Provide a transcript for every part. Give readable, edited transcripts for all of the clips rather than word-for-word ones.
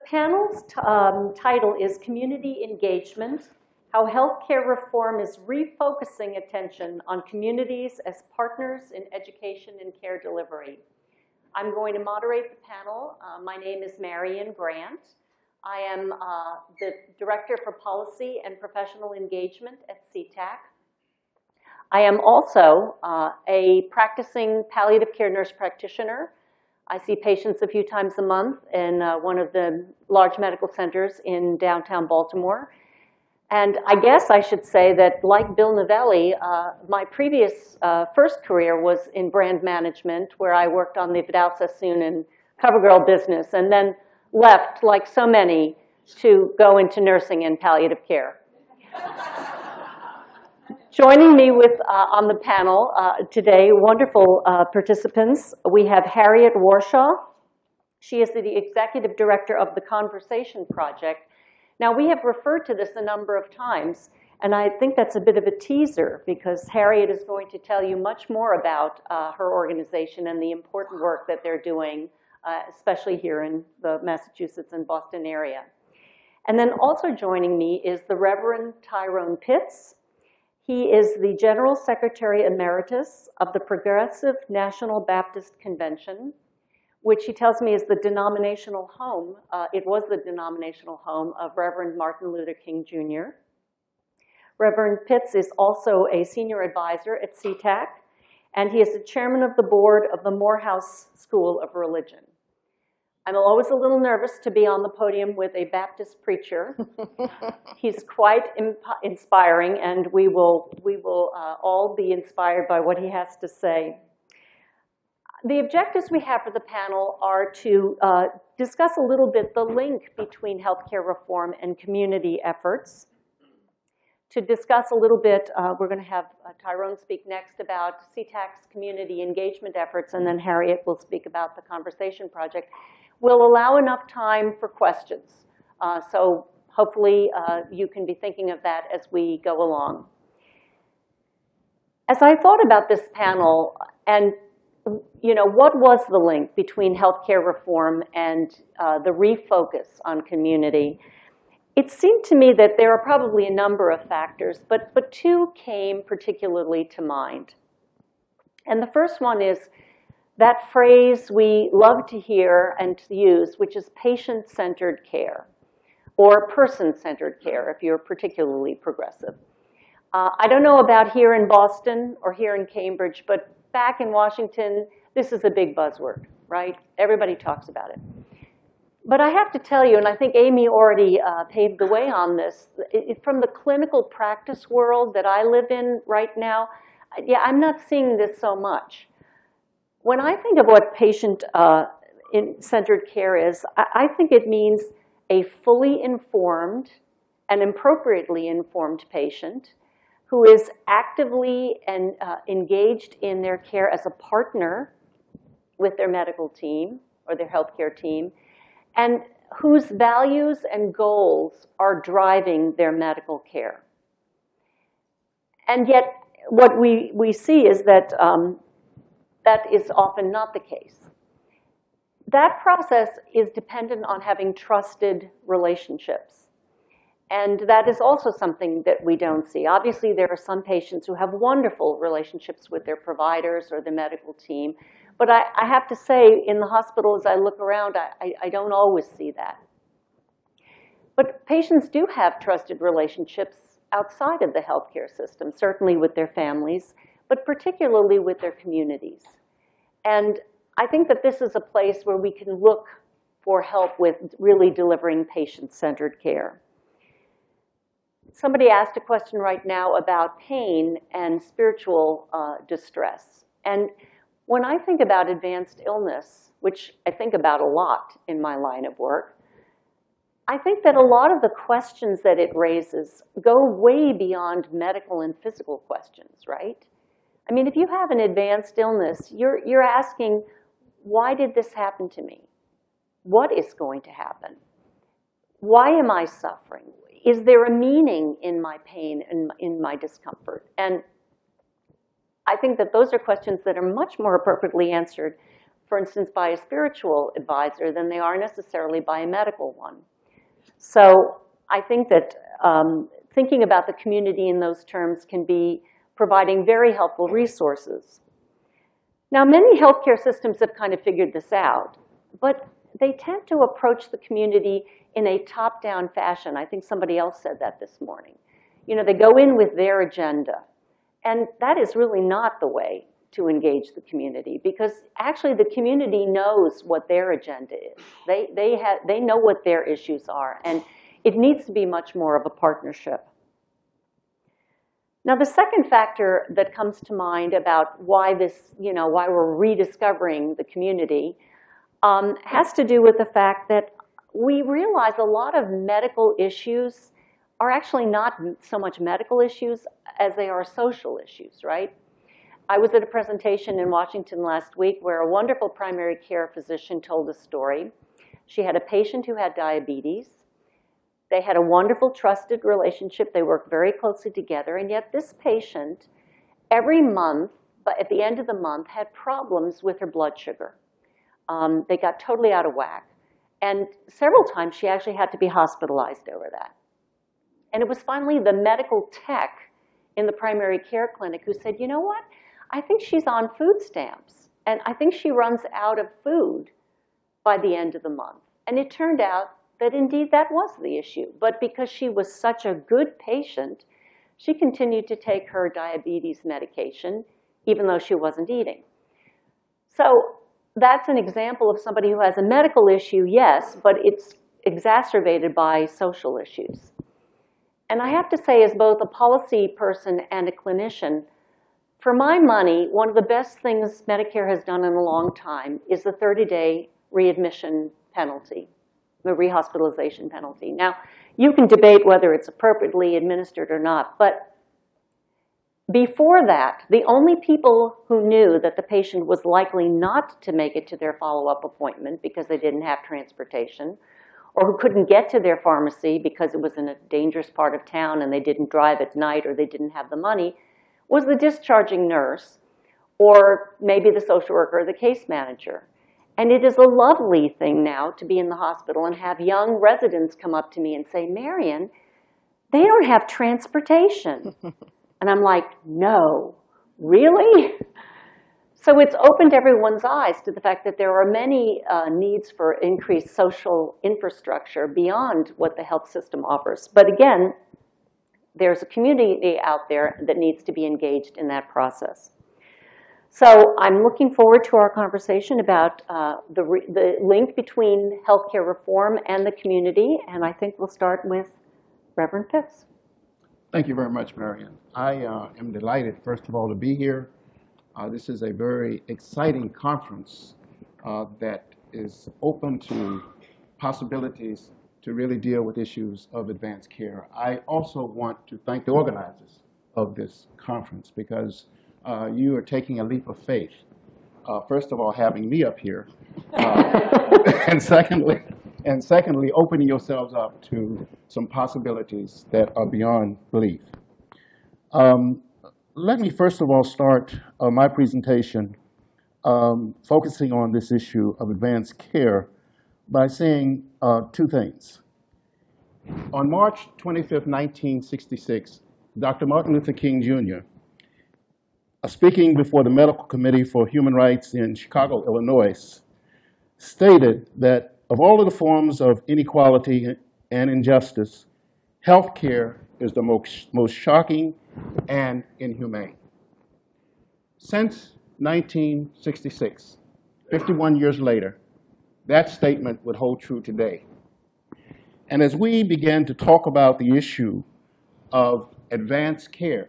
panel's title is Community Engagement, How Healthcare Reform is Refocusing Attention on Communities as Partners in Education and Care Delivery. I'm going to moderate the panel. My name is Marian Grant. I am the Director for Policy and Professional Engagement at CTAC. I am also a practicing palliative care nurse practitioner. I see patients a few times a month in one of the large medical centers in downtown Baltimore. And I guess I should say that, like Bill Novelli, my previous first career was in brand management, where I worked on the Vidal Sassoon and CoverGirl business, and then left, like so many, to go into nursing and palliative care. Joining me on the panel today, wonderful participants, we have Harriet Warshaw. She is the Executive Director of the Conversation Project. Now, we have referred to this a number of times, and I think that's a bit of a teaser because Harriet is going to tell you much more about her organization and the important work that they're doing, especially here in the Massachusetts and Boston area. And then also joining me is the Reverend Tyrone Pitts. He is the General Secretary Emeritus of the Progressive National Baptist Convention, which he tells me is the denominational home. It was the denominational home of Reverend Martin Luther King Jr. Reverend Pitts is also a senior advisor at CTAC, and he is the chairman of the board of the Morehouse School of Religion. I'm always a little nervous to be on the podium with a Baptist preacher. He's quite inspiring, and we will all be inspired by what he has to say. The objectives we have for the panel are to discuss a little bit the link between healthcare reform and community efforts. To discuss a little bit, we're going to have Tyrone speak next about CTAC's community engagement efforts, and then Harriet will speak about the Conversation Project. We'll allow enough time for questions. So hopefully you can be thinking of that as we go along. As I thought about this panel, and what was the link between healthcare reform and the refocus on community, it seemed to me that there are probably a number of factors, but two came particularly to mind. And the first one is that phrase we love to hear and to use, which is patient-centered care, or person-centered care if you're particularly progressive. I don't know about here in Boston or here in Cambridge, but back in Washington, this is a big buzzword, right? Everybody talks about it. But I have to tell you, and I think Amy already paved the way on this, from the clinical practice world that I live in right now, yeah, I'm not seeing this so much. When I think of what patient-centered care is, I think it means a fully informed and appropriately informed patient who is actively and engaged in their care as a partner with their medical team or their healthcare team, and whose values and goals are driving their medical care. And yet, what we see is that that is often not the case. That process is dependent on having trusted relationships. And that is also something that we don't see. Obviously, there are some patients who have wonderful relationships with their providers or the medical team. But I have to say, in the hospital, as I look around, I don't always see that. But patients do have trusted relationships outside of the healthcare system, certainly with their families, but particularly with their communities. And I think that this is a place where we can look for help with really delivering patient-centered care. Somebody asked a question right now about pain and spiritual distress. And when I think about advanced illness, which I think about a lot in my line of work, I think that a lot of the questions that it raises go way beyond medical and physical questions, right? I mean, if you have an advanced illness, you're asking, why did this happen to me? What is going to happen? Why am I suffering? Is there a meaning in my pain and in my discomfort? And I think that those are questions that are much more appropriately answered for instance, by a spiritual advisor than they are necessarily by a medical one. So I think that thinking about the community in those terms can be providing very helpful resources. Now, many healthcare systems have kind of figured this out, but they tend to approach the community in a top-down fashion. I think somebody else said that this morning. You know, they go in with their agenda, and that is really not the way to engage the community, because actually the community knows what their agenda is. They know what their issues are, and it needs to be much more of a partnership. Now, the second factor that comes to mind about why why we're rediscovering the community has to do with the fact that we realize a lot of medical issues are actually not so much medical issues as they are social issues, right? I was at a presentation in Washington last week where a wonderful primary care physician told a story. She had a patient who had diabetes. They had a wonderful, trusted relationship. They worked very closely together. And yet this patient, every month, but at the end of the month, had problems with her blood sugar. They got totally out of whack. And several times she actually had to be hospitalized over that. And it was finally the medical tech in the primary care clinic who said, you know what? I think she's on food stamps. And I think she runs out of food by the end of the month. And it turned out that indeed that was the issue. But because she was such a good patient, she continued to take her diabetes medication, even though she wasn't eating. So that's an example of somebody who has a medical issue, yes, but it's exacerbated by social issues. And I have to say, as both a policy person and a clinician, for my money, one of the best things Medicare has done in a long time is the 30-day readmission penalty, the rehospitalization penalty. Now, you can debate whether it's appropriately administered or not, but before that, the only people who knew that the patient was likely not to make it to their follow-up appointment because they didn't have transportation, or who couldn't get to their pharmacy because it was in a dangerous part of town and they didn't drive at night or they didn't have the money, was the discharging nurse, or maybe the social worker or the case manager. And it is a lovely thing now to be in the hospital and have young residents come up to me and say, Marion, they don't have transportation. And I'm like, no, really? So it's opened everyone's eyes to the fact that there are many needs for increased social infrastructure beyond what the health system offers. But again, there's a community out there that needs to be engaged in that process. So I'm looking forward to our conversation about the link between healthcare reform and the community, and I think we'll start with Reverend Pitts. Thank you very much, Marion. I am delighted, first of all, to be here. This is a very exciting conference that is open to possibilities to really deal with issues of advanced care. I also want to thank the organizers of this conference because you are taking a leap of faith. First of all, having me up here, and secondly, opening yourselves up to some possibilities that are beyond belief. Let me first of all start my presentation focusing on this issue of advanced care by saying two things. On March 25th, 1966, Dr. Martin Luther King, Jr., speaking before the Medical Committee for Human Rights in Chicago, Illinois, stated that of all of the forms of inequality and injustice, health care is the most shocking and inhumane. Since 1966, 51 years later, that statement would hold true today. And as we began to talk about the issue of advanced care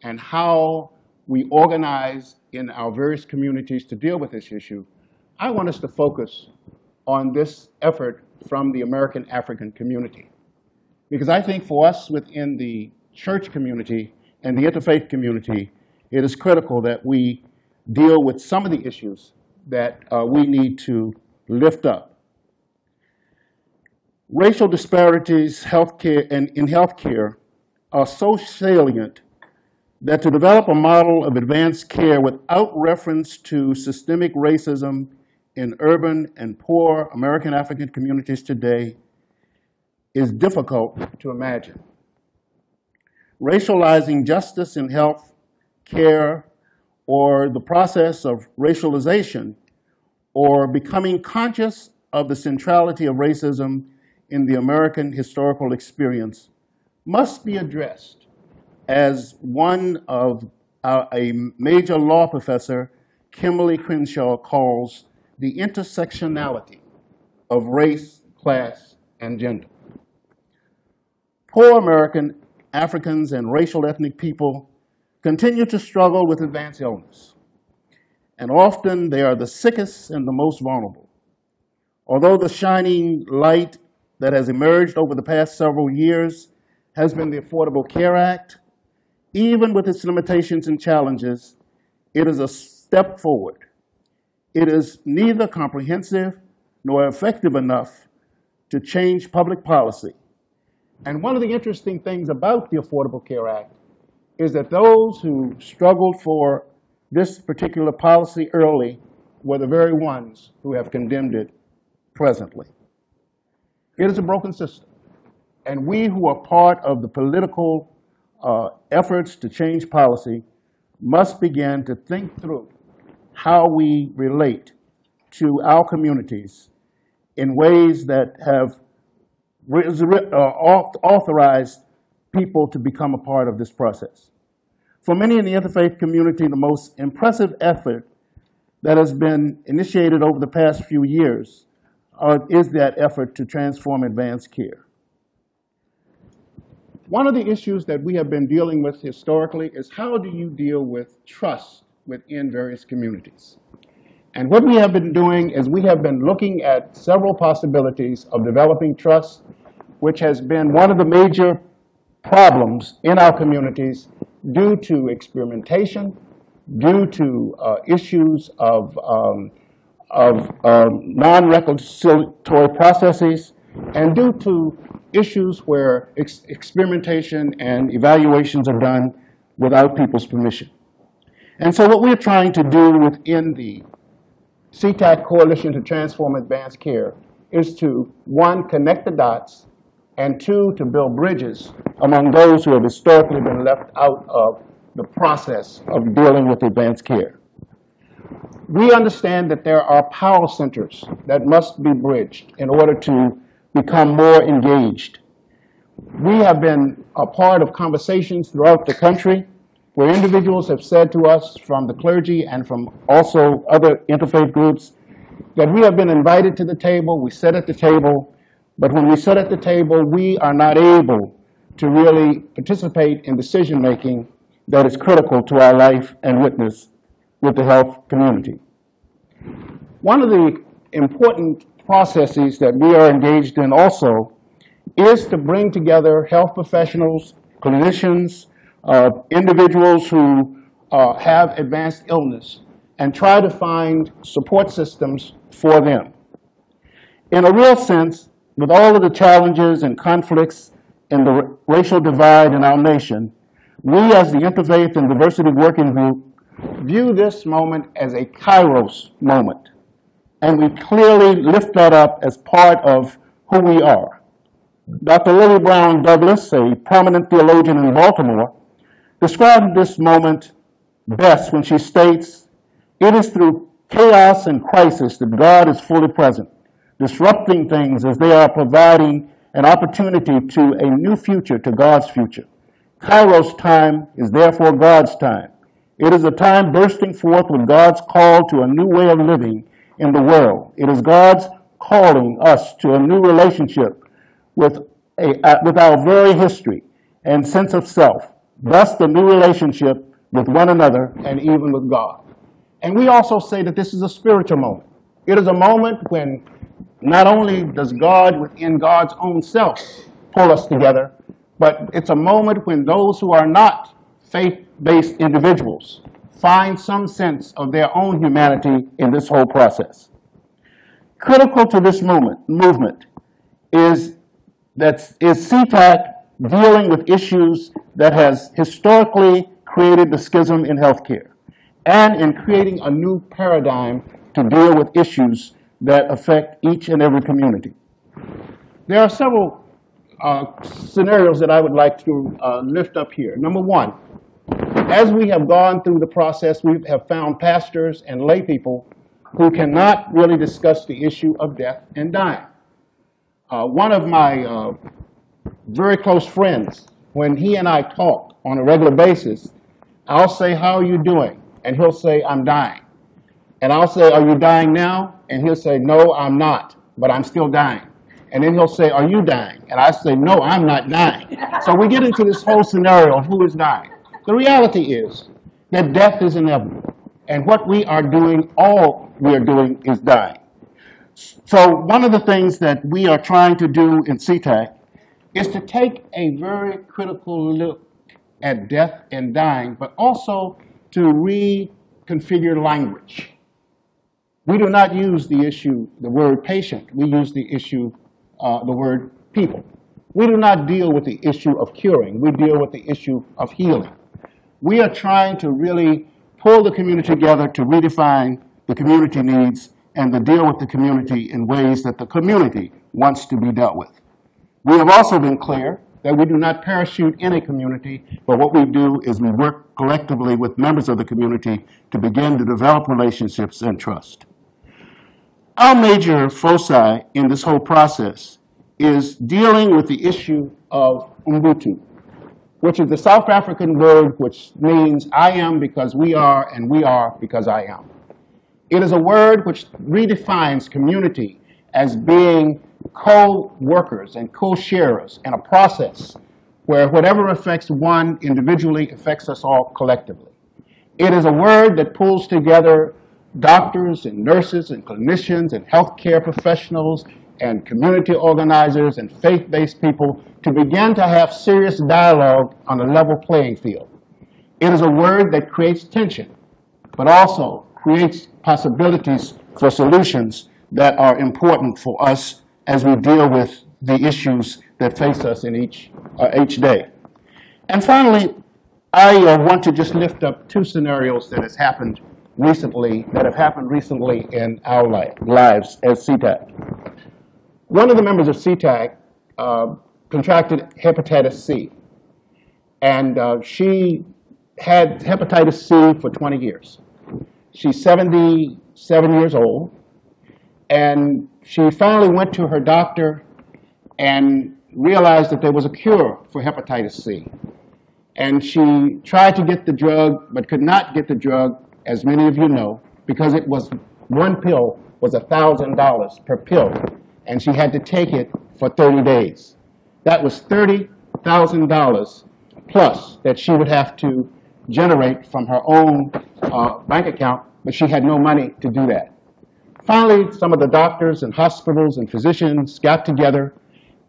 and how we organize in our various communities to deal with this issue, I want us to focus on this effort from the American African community. Because I think for us within the church community and the interfaith community, it is critical that we deal with some of the issues that we need to lift up. Racial disparities in healthcare are so salient that to develop a model of advanced care without reference to systemic racism in urban and poor American African communities today is difficult to imagine. Racializing justice in health, care, or the process of racialization, or becoming conscious of the centrality of racism in the American historical experience must be addressed, as one of a major law professor, Kimberly Crenshaw, calls the intersectionality of race, class, and gender. Poor American Africans and racial ethnic people continue to struggle with advanced illness, and often they are the sickest and the most vulnerable. Although the shining light that has emerged over the past several years has been the Affordable Care Act, even with its limitations and challenges, it is a step forward. It is neither comprehensive nor effective enough to change public policy. And one of the interesting things about the Affordable Care Act is that those who struggled for this particular policy early were the very ones who have condemned it presently. It is a broken system, and we who are part of the political efforts to change policy must begin to think through how we relate to our communities in ways that have authorized people to become a part of this process. For many in the interfaith community, the most impressive effort that has been initiated over the past few years is that effort to transform advanced care. One of the issues that we have been dealing with historically is how do you deal with trust within various communities? And what we have been doing is we have been looking at several possibilities of developing trust, which has been one of the major problems in our communities due to experimentation, due to issues of non-reconciliatory processes, and due to issues where experimentation and evaluations are done without people's permission. And so what we're trying to do within the CTAC Coalition to Transform Advanced Care is to, one, connect the dots, and two, to build bridges among those who have historically been left out of the process of dealing with advanced care. We understand that there are power centers that must be bridged in order to become more engaged. We have been a part of conversations throughout the country where individuals have said to us from the clergy and from also other interfaith groups that we have been invited to the table, we sit at the table, but when we sit at the table, we are not able to really participate in decision-making that is critical to our life and witness with the health community. One of the important processes that we are engaged in also is to bring together health professionals, clinicians, individuals who have advanced illness, and try to find support systems for them. In a real sense, with all of the challenges and conflicts and the racial divide in our nation, we as the Interfaith and Diversity Working Group view this moment as a Kairos moment. And we clearly lift that up as part of who we are. Dr. Lily Brown Douglas, a prominent theologian in Baltimore, described this moment best when she states, "It is through chaos and crisis that God is fully present, disrupting things as they are providing an opportunity to a new future, to God's future. Kairos time is therefore God's time. It is a time bursting forth with God's call to a new way of living in the world. It is God's calling us to a new relationship with our very history and sense of self, thus the new relationship with one another and even with God." And we also say that this is a spiritual moment. It is a moment when not only does God within God's own self pull us together, but it's a moment when those who are not faith-based individuals find some sense of their own humanity in this whole process. Critical to this movement is CTAC dealing with issues that has historically created the schism in healthcare, and in creating a new paradigm to deal with issues that affect each and every community. There are several scenarios that I would like to lift up here. Number one, as we have gone through the process, we have found pastors and lay people who cannot really discuss the issue of death and dying. One of my very close friends, when he and I talk on a regular basis, I'll say, "How are you doing?" And he'll say, "I'm dying." And I'll say, "Are you dying now?" And he'll say, "No, I'm not, but I'm still dying." And then he'll say, "Are you dying?" And I say, "No, I'm not dying." So we get into this whole scenario of who is dying. The reality is that death is inevitable. And what we are doing, all we are doing is dying. So one of the things that we are trying to do in CTAC is to take a very critical look at death and dying, but also to reconfigure language. We do not use the word patient. We use the word people. We do not deal with the issue of curing. We deal with the issue of healing. We are trying to really pull the community together to redefine the community needs and to deal with the community in ways that the community wants to be dealt with. We have also been clear that we do not parachute in a community, but what we do is we work collectively with members of the community to begin to develop relationships and trust. Our major foci in this whole process is dealing with the issue of Ubuntu, which is the South African word which means I am because we are, and we are because I am. It is a word which redefines community as being co-workers and co-sharers in a process where whatever affects one individually affects us all collectively. It is a word that pulls together doctors and nurses and clinicians and healthcare professionals and community organizers and faith-based people to begin to have serious dialogue on a level playing field. It is a word that creates tension, but also creates possibilities for solutions that are important for us as we deal with the issues that face us in each day. And finally, I want to just lift up two scenarios that have happened recently in our lives as CTAC. One of the members of CTAC contracted hepatitis C, and she had hepatitis C for 20 years. She's 77 years old, and she finally went to her doctor and realized that there was a cure for hepatitis C. And she tried to get the drug, but could not get the drug, as many of you know, because it was, one pill was $1,000 per pill, and she had to take it for 30 days. That was $30,000 plus that she would have to generate from her own bank account, but she had no money to do that. Finally, some of the doctors and hospitals and physicians got together,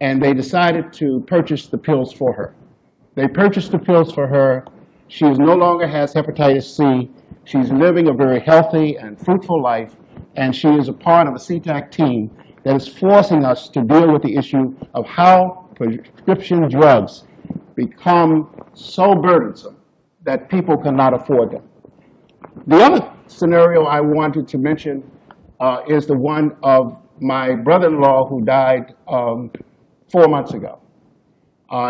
and they decided to purchase the pills for her. They purchased the pills for her. She no longer has hepatitis C. She's living a very healthy and fruitful life, and she is a part of a CTAC team that is forcing us to deal with the issue of how prescription drugs become so burdensome that people cannot afford them. The other scenario I wanted to mention is the one of my brother-in-law who died 4 months ago.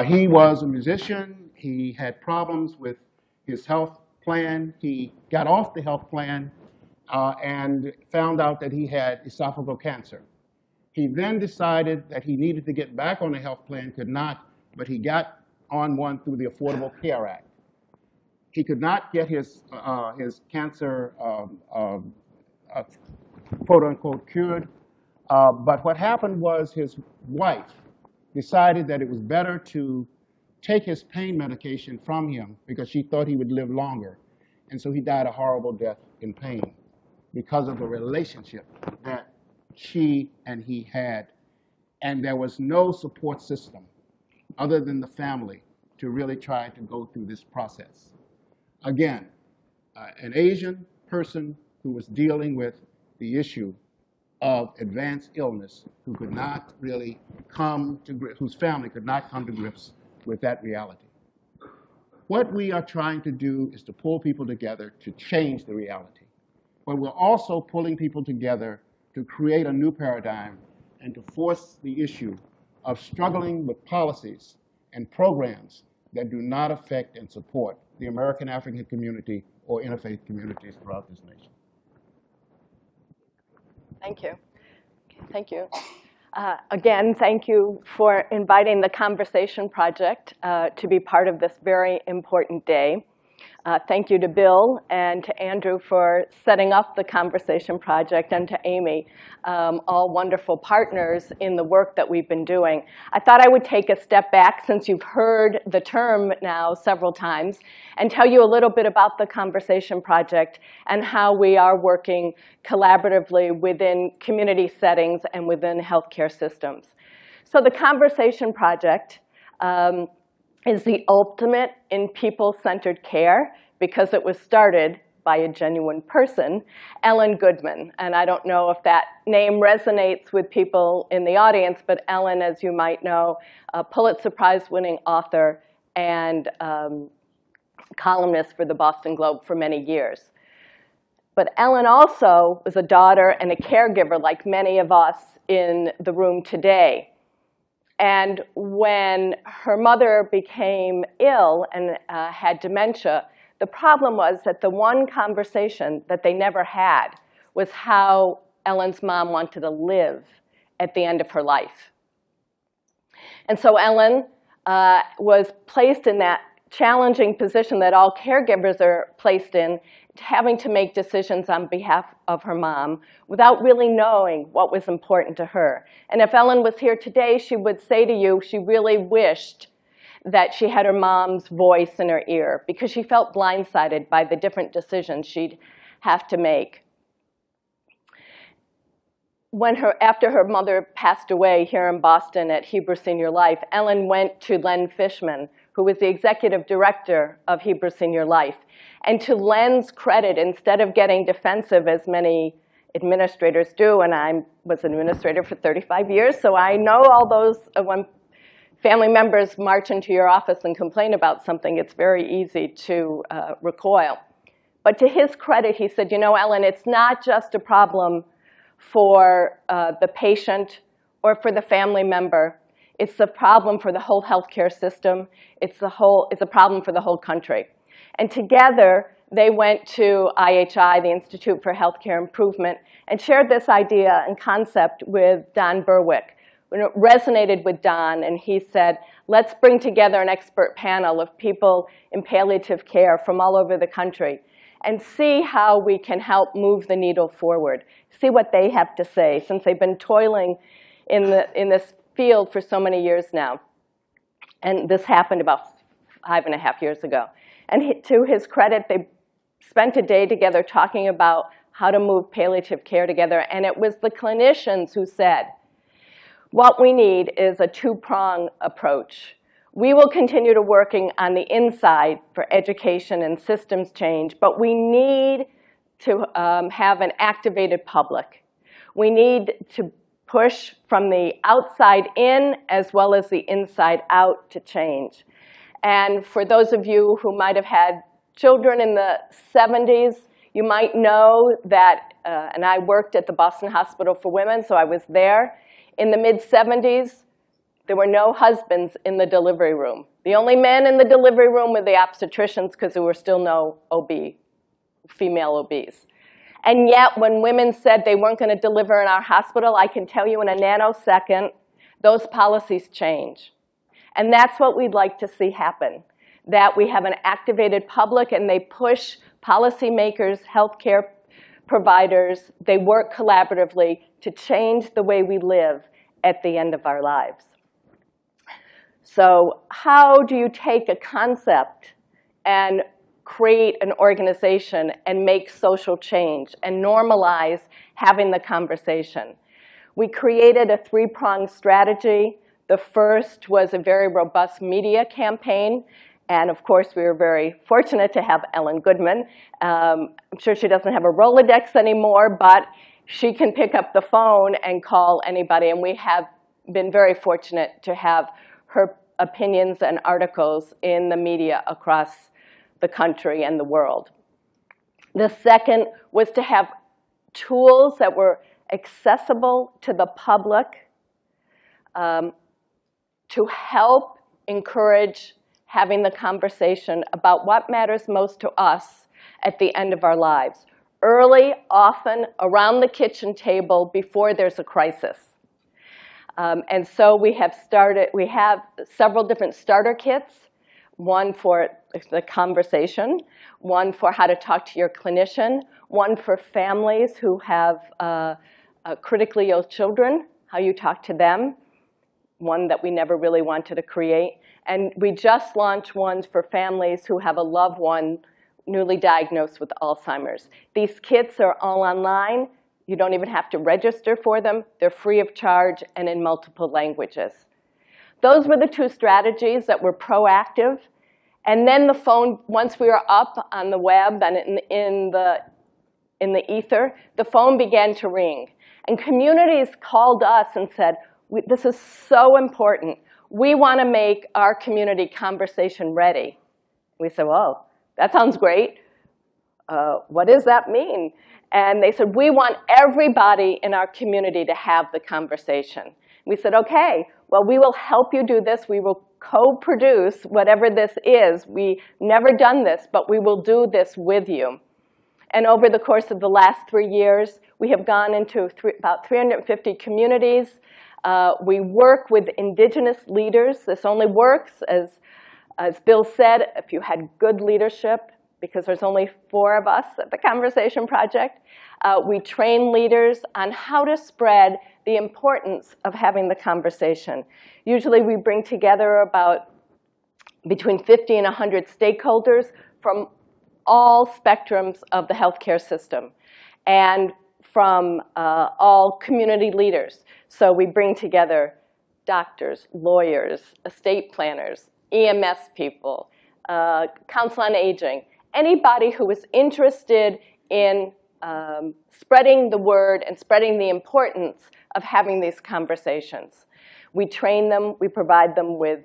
He was a musician. He had problems with his health plan. He got off the health plan and found out that he had esophageal cancer. He then decided that he needed to get back on the health plan, could not, but he got on one through the Affordable Care Act. He could not get his cancer, quote unquote, cured. But what happened was his wife decided that it was better to take his pain medication from him because she thought he would live longer. And so he died a horrible death in pain because of the relationship that she and he had. And there was no support system other than the family to really try to go through this process. Again, an Asian person who was dealing with the issue of advanced illness who could not really come to grips, whose family could not come to grips with that reality. What we are trying to do is to pull people together to change the reality. but we're also pulling people together to create a new paradigm and to force the issue of struggling with policies and programs that do not affect and support the American African community or interfaith communities throughout this nation. Thank you. Thank you. Again, thank you for inviting the Conversation Project to be part of this very important day. Thank you to Bill and to Andrew for setting up the Conversation Project, and to Amy, all wonderful partners in the work that we've been doing. I thought I would take a step back, since you've heard the term now several times, and tell you a little bit about the Conversation Project and how we are working collaboratively within community settings and within healthcare systems. So the Conversation Project is the ultimate in people-centered care, because it was started by a genuine person, Ellen Goodman. And I don't know if that name resonates with people in the audience, but Ellen, as you might know, a Pulitzer Prize-winning author and columnist for the Boston Globe for many years. But Ellen also was a daughter and a caregiver, like many of us in the room today. And when her mother became ill and had dementia, the problem was that the one conversation that they never had was how Ellen's mom wanted to live at the end of her life. And so Ellen was placed in that challenging position that all caregivers are placed in, having to make decisions on behalf of her mom without really knowing what was important to her. And if Ellen was here today, she would say to you she really wished that she had her mom's voice in her ear, because she felt blindsided by the different decisions she'd have to make. After her mother passed away here in Boston at Hebrew Senior Life, Ellen went to Len Fishman, who was the executive director of Hebrew Senior Life. And to Len's credit, instead of getting defensive as many administrators do, and I was an administrator for 35 years, so I know all those, when family members march into your office and complain about something, it's very easy to recoil. But to his credit, he said, you know, Ellen, it's not just a problem for the patient or for the family member. It's a problem for the whole healthcare system. It's a problem for the whole country. And together, they went to IHI, the Institute for Healthcare Improvement, and shared this idea and concept with Don Berwick. When it resonated with Don, and he said, let's bring together an expert panel of people in palliative care from all over the country and see how we can help move the needle forward, see what they have to say, since they've been toiling in this field for so many years now. And this happened about 5.5 years ago. And to his credit, they spent a day together talking about how to move palliative care together. And it was the clinicians who said, what we need is a two-prong approach. We will continue to working on the inside for education and systems change, but we need to have an activated public. We need to push from the outside in as well as the inside out to change. And for those of you who might have had children in the 70s, you might know that, and I worked at the Boston Hospital for Women, so I was there. In the mid-70s, there were no husbands in the delivery room. The only men in the delivery room were the obstetricians, because there were still no OB, female OBs. And yet, when women said they weren't going to deliver in our hospital, I can tell you in a nanosecond, those policies change. And that's what we'd like to see happen, that we have an activated public and they push policymakers, healthcare providers, they work collaboratively to change the way we live at the end of our lives. So how do you take a concept and create an organization and make social change and normalize having the conversation? We created a three-pronged strategy. The first was a very robust media campaign. And of course, we were very fortunate to have Ellen Goodman. I'm sure she doesn't have a Rolodex anymore, but she can pick up the phone and call anybody. And we have been very fortunate to have her opinions and articles in the media across the country and the world. The second was to have tools that were accessible to the public to help encourage having the conversation about what matters most to us at the end of our lives. Early, often around the kitchen table before there's a crisis. And so we have several different starter kits, one for the conversation, one for how to talk to your clinician, one for families who have critically ill children, how you talk to them, one that we never really wanted to create. And we just launched ones for families who have a loved one newly diagnosed with Alzheimer's. These kits are all online. You don't even have to register for them. They're free of charge and in multiple languages. Those were the two strategies that were proactive. And then the phone, once we were up on the web and in the ether, the phone began to ring. And communities called us and said, this is so important. We want to make our community conversation ready. We said, well, that sounds great. What does that mean? And they said, we want everybody in our community to have the conversation. We said, okay, well, we will help you do this. We will co-produce whatever this is. We've never done this, but we will do this with you. And over the course of the last 3 years, we have gone into about 350 communities. We work with indigenous leaders. This only works, as Bill said, if you had good leadership, because there's only 4 of us at the Conversation Project. We train leaders on how to spread the importance of having the conversation. Usually we bring together about between 50 and 100 stakeholders from all spectrums of the healthcare system and from all community leaders. So we bring together doctors, lawyers, estate planners, EMS people, council on aging, anybody who is interested in spreading the word and spreading the importance of having these conversations. We train them, we provide them with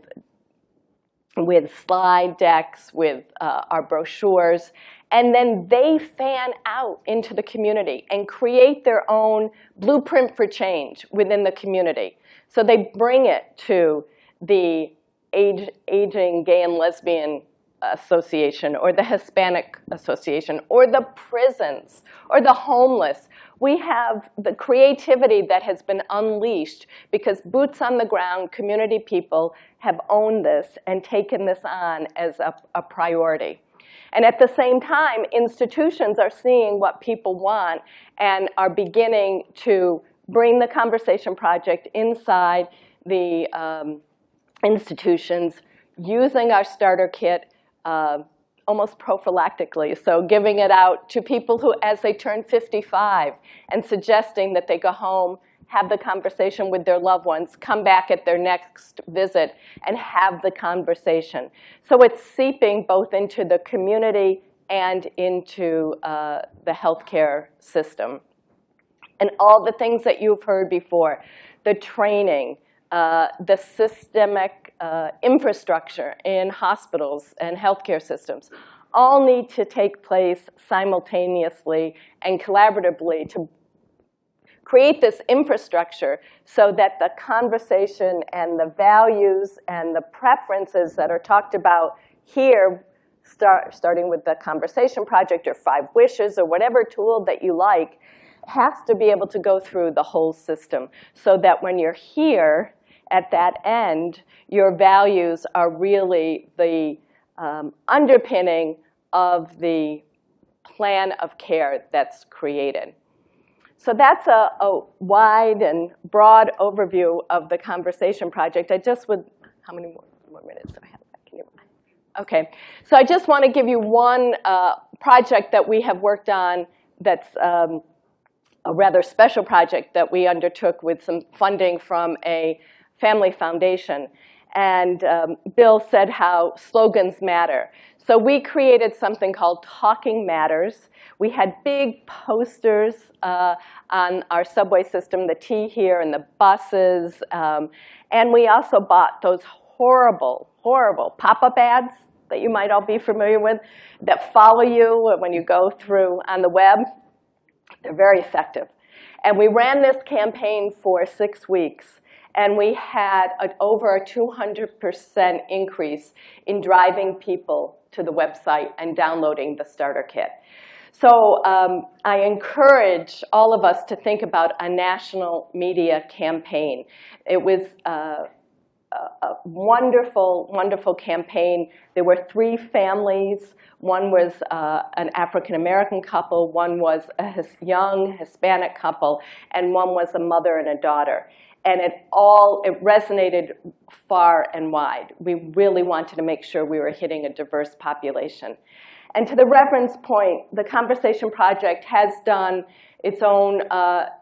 slide decks, with our brochures, and then they fan out into the community and create their own blueprint for change within the community. So they bring it to the Aging Gay and Lesbian Association, or the Hispanic Association, or the prisons, or the homeless. We have the creativity that has been unleashed because boots on the ground community people have owned this and taken this on as a priority. And at the same time, institutions are seeing what people want and are beginning to bring the Conversation Project inside the institutions, using our starter kit almost prophylactically. So giving it out to people who, as they turn 55, and suggesting that they go home, have the conversation with their loved ones, come back at their next visit, and have the conversation. So it's seeping both into the community and into the healthcare system. And all the things that you've heard before, the training, the systemic infrastructure in hospitals and healthcare systems, all need to take place simultaneously and collaboratively to create this infrastructure so that the conversation and the values and the preferences that are talked about here, starting with the Conversation Project or 5 Wishes or whatever tool that you like, has to be able to go through the whole system so that when you're here at that end, your values are really the underpinning of the plan of care that's created. So that's a wide and broad overview of the Conversation Project. I just would, how many more minutes do I have? Can you, okay, so I just want to give you one project that we have worked on that's a rather special project that we undertook with some funding from a family foundation. And Bill said how slogans matter. So we created something called Talking Matters. We had big posters on our subway system, the T here, and the buses. And we also bought those horrible, horrible pop-up ads that you might all be familiar with that follow you when you go through on the web. They're very effective. And we ran this campaign for 6 weeks, and we had over a 200% increase in driving people to the website and downloading the starter kit. So I encourage all of us to think about a national media campaign. It was a wonderful, wonderful campaign. There were 3 families. One was an African-American couple, one was a young Hispanic couple, and one was a mother and a daughter. And it resonated far and wide. We really wanted to make sure we were hitting a diverse population. And to the Reverend's point, the Conversation Project has done its own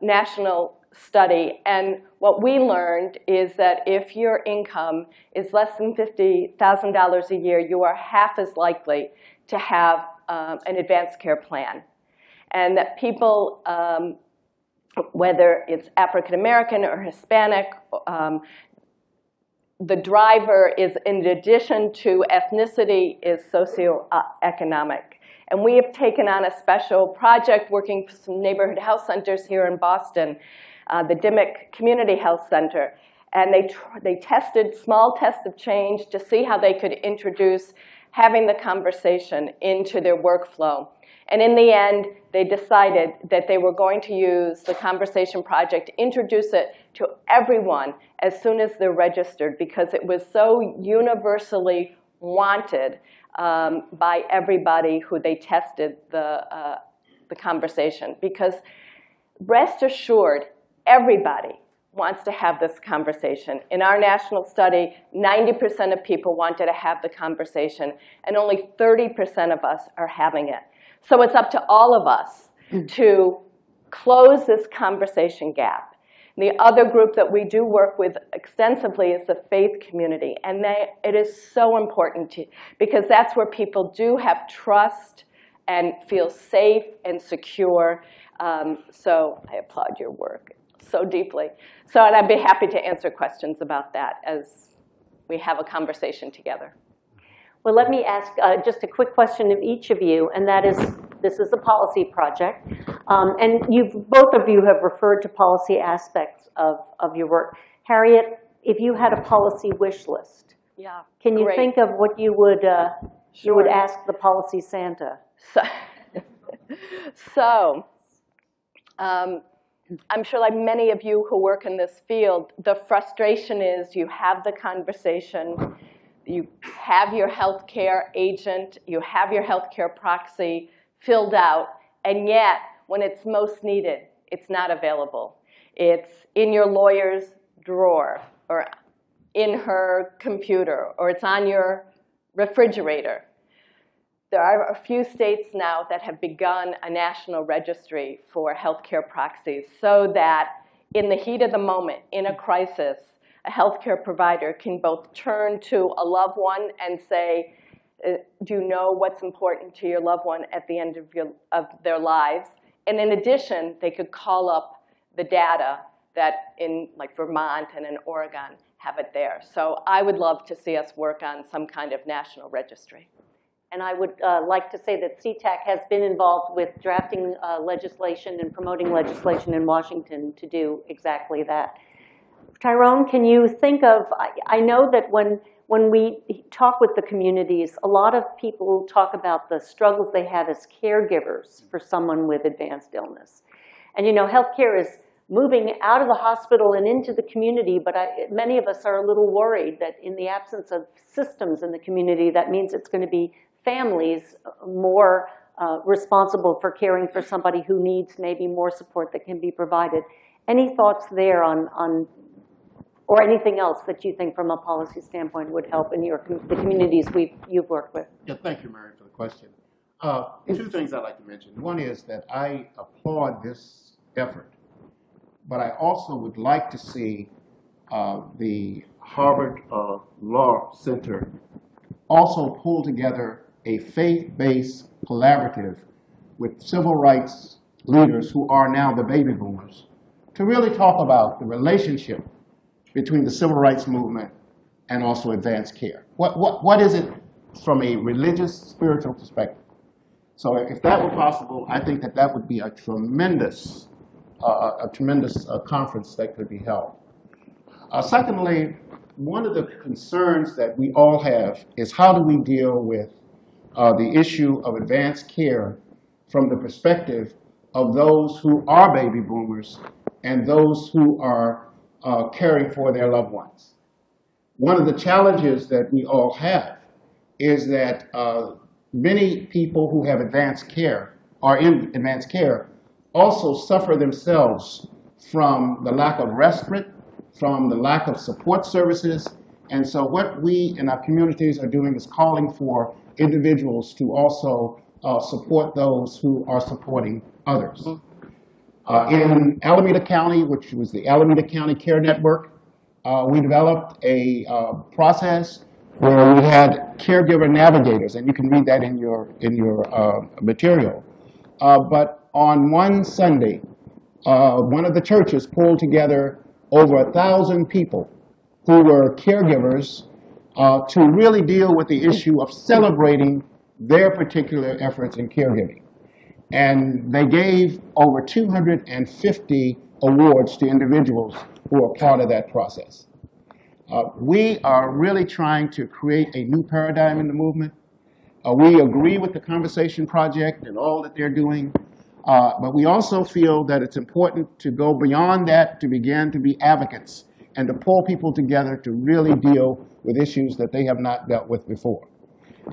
national study. And what we learned is that if your income is less than $50,000 a year, you are half as likely to have an advanced care plan. And that people, whether it's African American or Hispanic, the driver is, in addition to ethnicity, is socioeconomic. And we have taken on a special project working with some neighborhood health centers here in Boston, the Dimmock Community Health Center. And they tested small tests of change to see how they could introduce having the conversation into their workflow. And in the end, they decided that they were going to use the Conversation Project, introduce it to everyone as soon as they're registered, because it was so universally wanted by everybody who they tested the conversation. Because rest assured, everybody wants to have this conversation. In our national study, 90% of people wanted to have the conversation, and only 30% of us are having it. So it's up to all of us to close this conversation gap. The other group that we do work with extensively is the faith community, and it is so important because that's where people do have trust and feel safe and secure. So I applaud your work so deeply. So, and I'd be happy to answer questions about that as we have a conversation together. Well, let me ask just a quick question of each of you, and that is, this is a policy project. And both of you have referred to policy aspects of your work. Harriet, if you had a policy wish list, can you think of what you would ask the policy Santa? So I'm sure like many of you who work in this field, the frustration is you have the conversation, you have your healthcare agent, you have your healthcare proxy filled out, and yet when it's most needed, it's not available. It's in your lawyer's drawer, or in her computer, or it's on your refrigerator. There are a few states now that have begun a national registry for healthcare proxies so that in the heat of the moment, in a crisis, a healthcare provider can both turn to a loved one and say, do you know what's important to your loved one at the end of their lives? And in addition, they could call up the data that in like Vermont and in Oregon have it there. So I would love to see us work on some kind of national registry. And I would like to say that CTAC has been involved with drafting legislation and promoting legislation in Washington to do exactly that. Tyrone, can you think of, I know that when we talk with the communities, a lot of people talk about the struggles they have as caregivers for someone with advanced illness. And you know, healthcare is moving out of the hospital and into the community, but many of us are a little worried that in the absence of systems in the community, that means it's going to be families more responsible for caring for somebody who needs maybe more support that can be provided. Any thoughts there on or anything else that you think from a policy standpoint would help in the communities you've worked with? Yeah, thank you, Mary, for the question. Two things I'd like to mention. One is that I applaud this effort, but I also would like to see the Harvard Law Center also pull together a faith-based collaborative with civil rights leaders who are now the baby boomers to really talk about the relationship between the civil rights movement and also advanced care. What is it from a religious, spiritual perspective. So if that were possible, I think that that would be a tremendous conference that could be held. Secondly, one of the concerns that we all have is how do we deal with the issue of advanced care from the perspective of those who are baby boomers and those who are caring for their loved ones. One of the challenges that we all have is that many people who have advanced care, are in advanced care, also suffer themselves from the lack of respite, from the lack of support services. And so what we in our communities are doing is calling for individuals to also support those who are supporting others. In Alameda County, which was the Alameda County Care Network, we developed a process where we had caregiver navigators, and you can read that in your material. But on one Sunday, one of the churches pulled together over 1,000 people who were caregivers to really deal with the issue of celebrating their particular efforts in caregiving. And they gave over 250 awards to individuals who are part of that process. We are really trying to create a new paradigm in the movement. We agree with the Conversation Project and all that they're doing, but we also feel that it's important to go beyond that to begin to be advocates and to pull people together to really deal with issues that they have not dealt with before.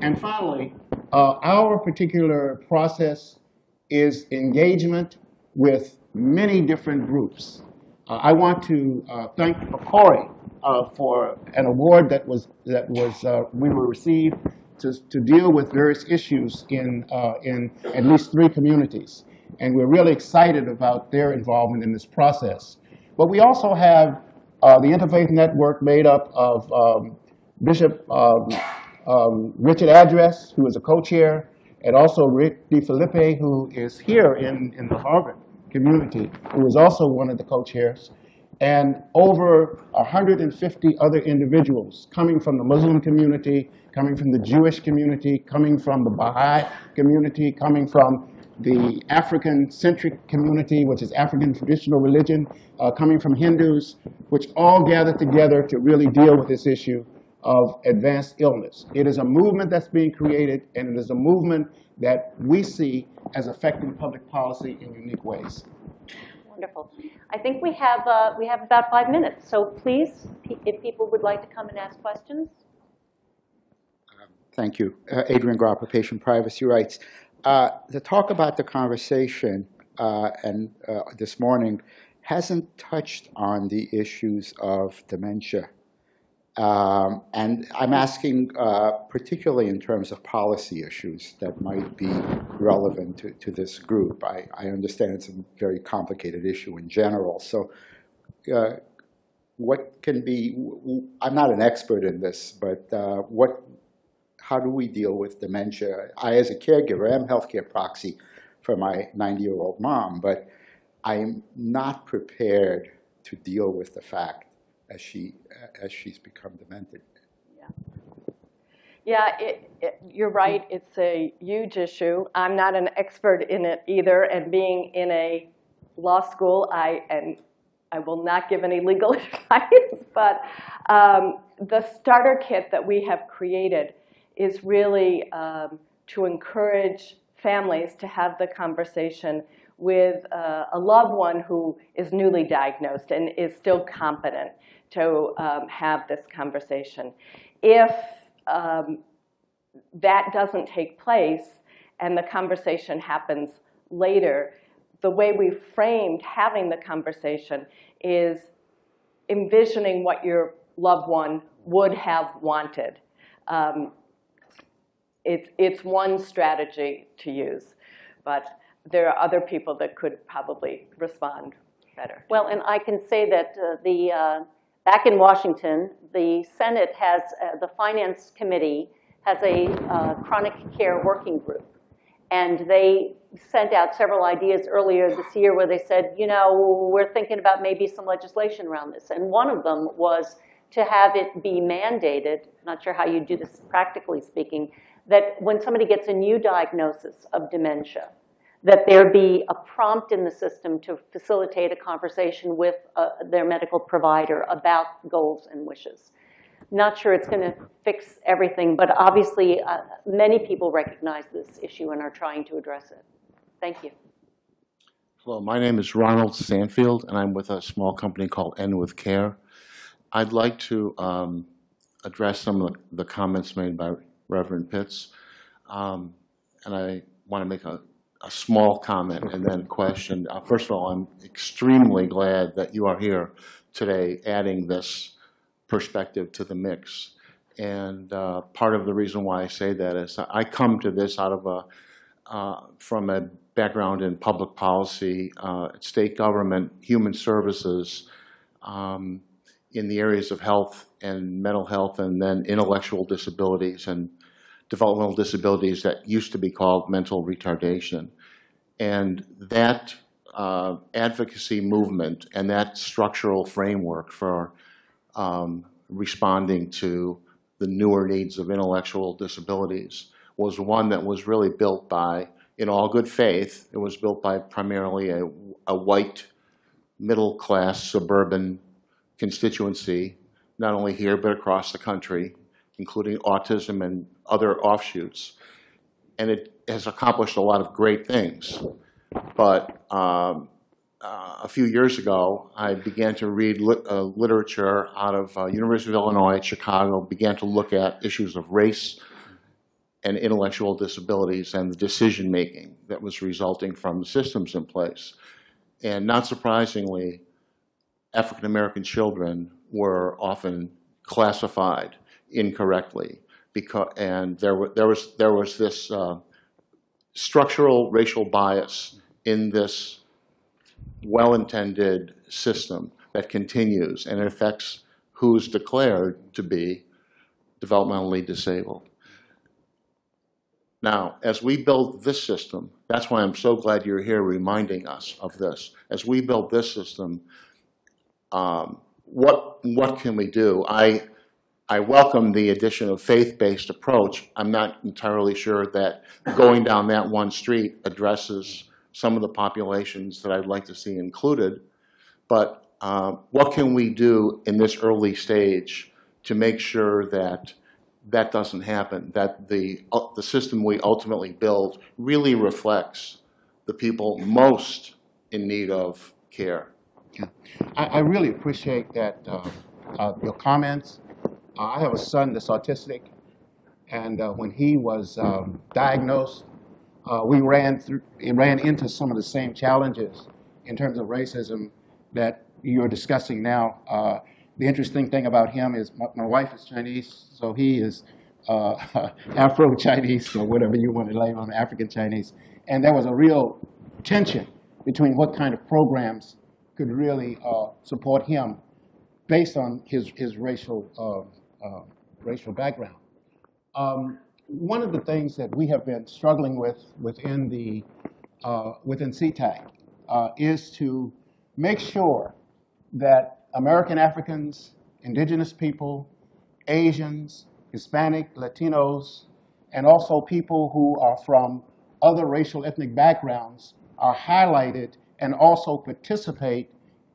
And finally, our particular process is engagement with many different groups. I want to thank Corey for an award that we will receive to deal with various issues in at least 3 communities. And we're really excited about their involvement in this process. But we also have the Interfaith Network made up of Bishop Richard Address, who is a co-chair, and also Rick DeFilippe, who is here in the Harvard community, who is also one of the co-chairs, and over 150 other individuals coming from the Muslim community, coming from the Jewish community, coming from the Baha'i community, coming from the African-centric community, which is African traditional religion, coming from Hindus, which all gather together to really deal with this issue of advanced illness. It is a movement that's being created, and it is a movement that we see as affecting public policy in unique ways. Wonderful. I think we have about 5 minutes, so please, if people would like to come and ask questions. Thank you. Adrian Grappa, Patient Privacy Rights. The talk about the conversation this morning hasn't touched on the issues of dementia. And I'm asking particularly in terms of policy issues that might be relevant to this group. I understand it's a very complicated issue in general. So what can be, I'm not an expert in this, but how do we deal with dementia? I, as a caregiver, am healthcare proxy for my 90-year-old mom, but I'm not prepared to deal with the fact as she's become demented. Yeah, you're right. It's a huge issue. I'm not an expert in it either, and being in a law school, I will not give any legal advice, but the starter kit that we have created is really to encourage families to have the conversation with a loved one who is newly diagnosed and is still competent to have this conversation. If that doesn't take place and the conversation happens later, the way we've framed having the conversation is envisioning what your loved one would have wanted. It's one strategy to use, but there are other people that could probably respond better. Well, and I can say that back in Washington, the Senate has, the Finance Committee has a chronic care working group. And they sent out several ideas earlier this year where they said, you know, we're thinking about maybe some legislation around this. And one of them was to have it be mandated, not sure how you do this practically speaking, that when somebody gets a new diagnosis of dementia, that there be a prompt in the system to facilitate a conversation with their medical provider about goals and wishes. Not sure it's going to fix everything, but obviously many people recognize this issue and are trying to address it. Thank you. Hello, my name is Ronald Stanfield, and I'm with a small company called End with Care. I'd like to address some of the comments made by Reverend Pitts, and I want to make a small comment and then question. First of all, I'm extremely glad that you are here today adding this perspective to the mix. And part of the reason why I say that is I come to this out of from a background in public policy, state government, human services, in the areas of health and mental health, and then intellectual disabilities and developmental disabilities that used to be called mental retardation. And that advocacy movement and that structural framework for responding to the newer needs of intellectual disabilities was one that was really built by, in all good faith, it was built by primarily a white, middle-class, suburban constituency, not only here but across the country, including autism and other offshoots. And it has accomplished a lot of great things. But a few years ago, I began to read literature out of University of Illinois at Chicago, began to look at issues of race and intellectual disabilities and the decision-making that was resulting from the systems in place. And not surprisingly, African-American children were often classified incorrectly, and there was this structural racial bias in this well-intended system that continues, and it affects who's declared to be developmentally disabled. Now, as we build this system, that's why I'm so glad you're here reminding us of this. As we build this system, what can we do? I welcome the addition of faith-based approach. I'm not entirely sure that going down that one street addresses some of the populations that I'd like to see included. But what can we do in this early stage to make sure that that doesn't happen, that the system we ultimately build really reflects the people most in need of care? Yeah. I really appreciate that, your comments. I have a son that's autistic, and when he was diagnosed, we ran into some of the same challenges in terms of racism that you're discussing now. The interesting thing about him is my wife is Chinese, so he is Afro-Chinese, or whatever you want to label him, African-Chinese. And there was a real tension between what kind of programs could really support him based on his racial background. One of the things that we have been struggling with within CTAC is to make sure that American Africans, indigenous people, Asians, Hispanic, Latinos, and also people who are from other racial ethnic backgrounds are highlighted and also participate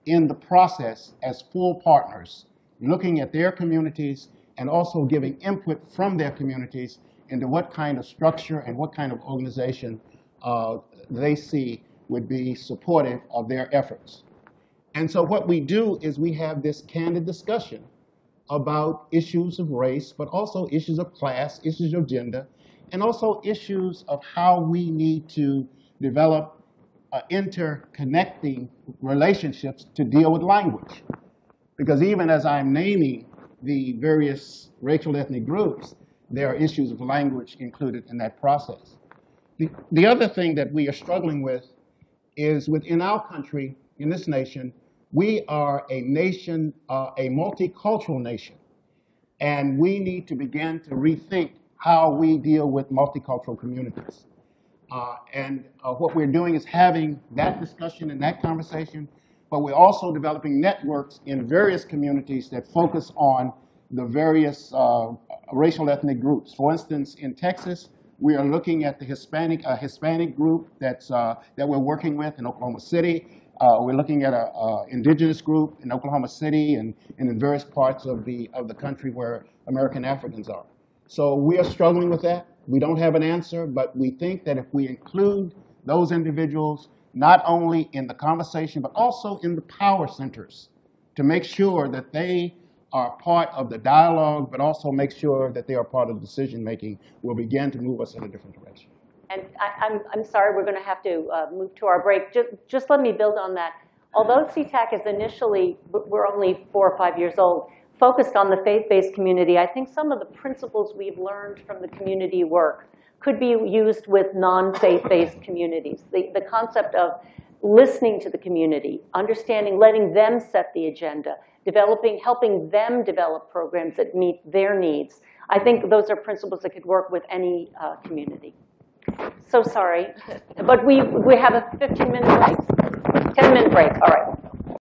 in the process as full partners, looking at their communities and also giving input from their communities into what kind of structure and what kind of organization they see would be supportive of their efforts. And so what we do is we have this candid discussion about issues of race, but also issues of class, issues of gender, and also issues of how we need to develop interconnecting relationships to deal with language. Because even as I'm naming the various racial ethnic groups, there are issues of language included in that process. The other thing that we are struggling with is within our country, in this nation, we are a nation, a multicultural nation, and we need to begin to rethink how we deal with multicultural communities. What we're doing is having that discussion and that conversation, but we're also developing networks in various communities that focus on the various racial ethnic groups. For instance, in Texas, we are looking at the Hispanic group that we're working with in Oklahoma City. We're looking at an indigenous group in Oklahoma City and in various parts of the country where American Africans are. So we are struggling with that. We don't have an answer, but we think that if we include those individuals not only in the conversation, but also in the power centers to make sure that they are part of the dialogue, but also make sure that they are part of the decision-making, will begin to move us in a different direction. And I'm sorry, we're going to have to move to our break. Just let me build on that. Although CTAC is initially, we're only 4 or 5 years old, focused on the faith-based community, I think some of the principles we've learned from the community work could be used with non-faith-based communities. The concept of listening to the community, understanding, letting them set the agenda, helping them develop programs that meet their needs. I think those are principles that could work with any community. So sorry, but we have a 15-minute break, 10-minute break, all right.